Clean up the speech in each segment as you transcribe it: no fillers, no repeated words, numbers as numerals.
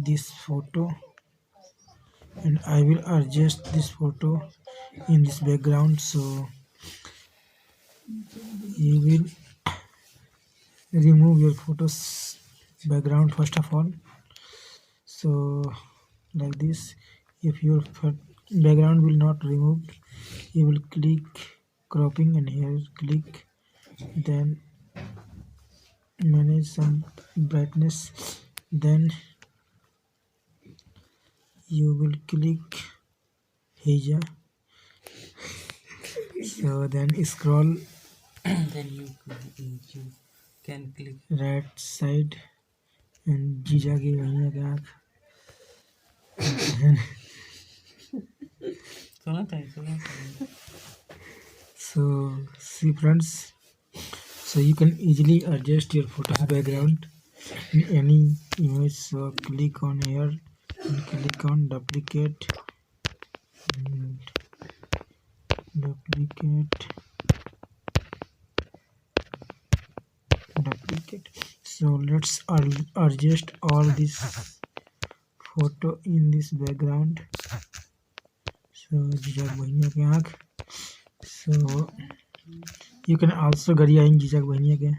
this photo, and I will adjust this photo in this background. So you will remove your photos background first of all. So like this, if your background will not removed, you will click cropping, and here click, then manage some brightness, then you will click here, so then scroll then you can click right side and जीजा की वहीं के आँख. सुना So see friends, so you can easily adjust your photo's background in any image. So click on here and click on duplicate and duplicate. So let's adjust all this photo in this background. So जीजा बहनिया के आँख. So you can also गरिया इन जीजा बहनिया के.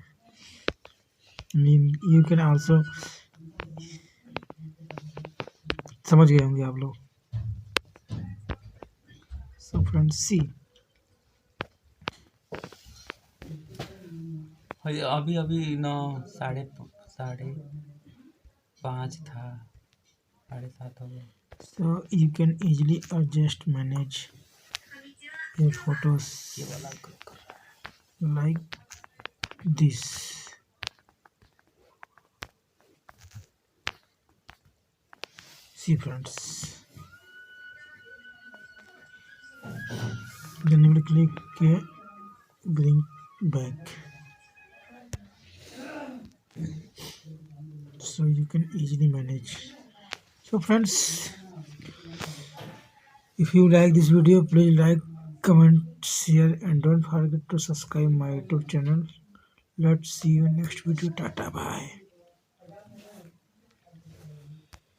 I mean you can also समझ गए होंगे आप लोग. So friends, see. अभी अभी 9 साढ़े 5 था, 7:30 हो गया. So you can easily adjust, manage your photos ये वाला click कर रहा है. like this. See friends, then you will click bring back, so you can easily manage. So friends, if you like this video, please like, comment, share, and don't forget to subscribe my YouTube channel. Let's see you next video. Tata, bye.